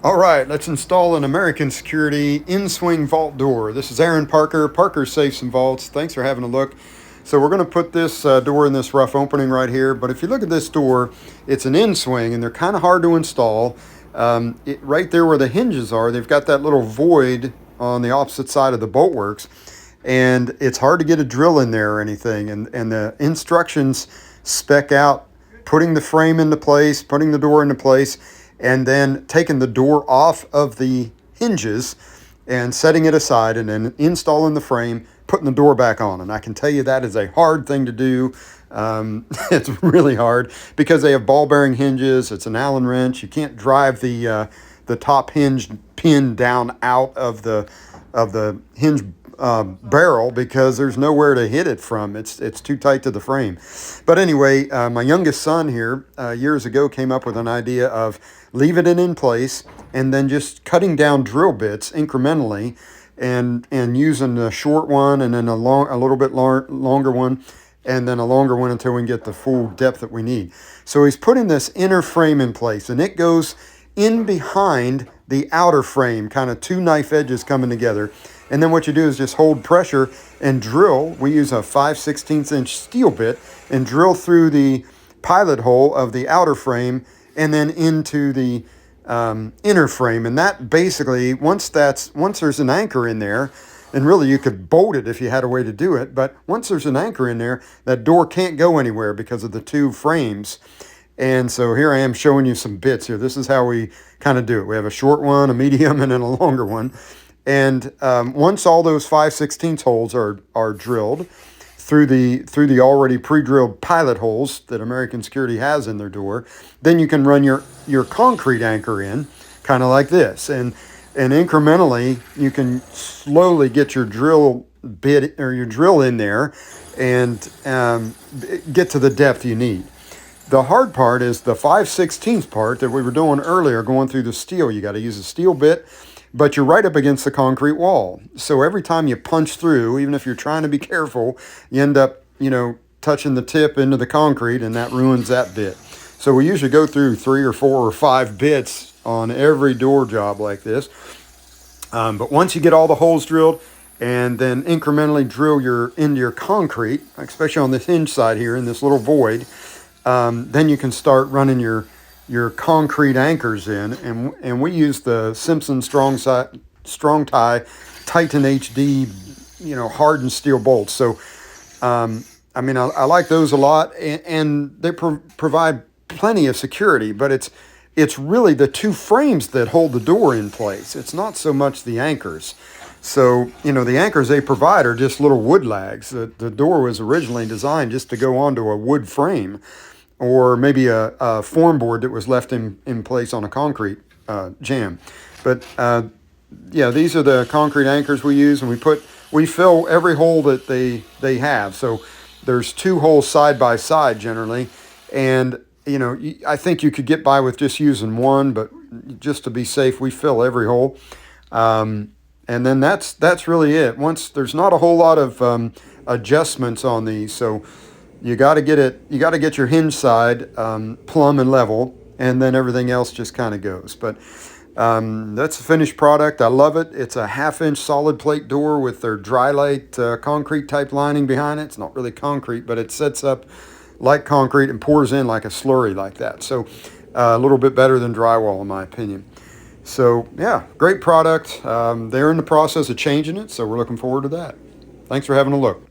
All right, let's install an American Security Inswing vault door. This is Aaron Parker, Parker Safes and Vaults. Thanks for having a look. So we're going to put this door in this rough opening right here. But if you look at this door, it's an Inswing, and they're kind of hard to install. Right there where the hinges are, they've got that little void on the opposite side of the bolt works, and it's hard to get a drill in there or anything. And the instructions spec out putting the frame into place, putting the door into place, and then taking the door off of the hinges and setting it aside, and then installing the frame, putting the door back on. And I can tell you that is a hard thing to do. It's really hard because they have ball bearing hinges. It's an Allen wrench. You can't drive the top hinge pin down out of the hinge barrel because there's nowhere to hit it from. It's too tight to the frame. But anyway, my youngest son here years ago came up with an idea of leaving it in place and then just cutting down drill bits incrementally and using a short one and then a little bit longer one and then a longer one until we can get the full depth that we need. So he's putting this inner frame in place, and it goes in behind the outer frame, kind of two knife edges coming together. And then what you do is just hold pressure and drill. We use a 5/16 inch steel bit and drill through the pilot hole of the outer frame and then into the inner frame. And that basically, once there's an anchor in there, and really you could bolt it if you had a way to do it, but once there's an anchor in there, that door can't go anywhere because of the two frames. And so here I am showing you some bits here. This is how we kind of do it. We have a short one, a medium, and then a longer one. And once all those 5/16 holes are drilled through the already pre-drilled pilot holes that American Security has in their door, then you can run your concrete anchor in, kind of like this. And incrementally, you can slowly get your drill bit or your drill in there and get to the depth you need. The hard part is the 5/16 part that we were doing earlier, going through the steel. You got to use a steel bit, but you're right up against the concrete wall. So every time you punch through, even if you're trying to be careful, you end up, touching the tip into the concrete, and that ruins that bit. So we usually go through 3 or 4 or 5 bits on every door job like this. But once you get all the holes drilled and then incrementally drill into your concrete, especially on this hinge side here in this little void, then you can start running your concrete anchors in, and we use the Simpson Strong Tie Titan HD, hardened steel bolts. So, I like those a lot, and they provide plenty of security. But it's really the two frames that hold the door in place. It's not so much the anchors. So, the anchors they provide are just little wood lags. The door was originally designed just to go onto a wood frame, or maybe a form board that was left in place on a concrete jam. But these are the concrete anchors we use, and we fill every hole that they have. So there's 2 holes side by side generally, and I think you could get by with just using one, but just to be safe, we fill every hole. And then that's really it. Once there's not a whole lot of adjustments on these, so you got to get your hinge side plumb and level, and then everything else just kind of goes. But that's the finished product. I love it. It's a 1/2 inch solid plate door with their dry light concrete type lining behind it. It's not really concrete, but it sets up like concrete and pours in like a slurry like that. So a little bit better than drywall in my opinion. So yeah, great product. They're in the process of changing it, so we're looking forward to that. Thanks for having a look.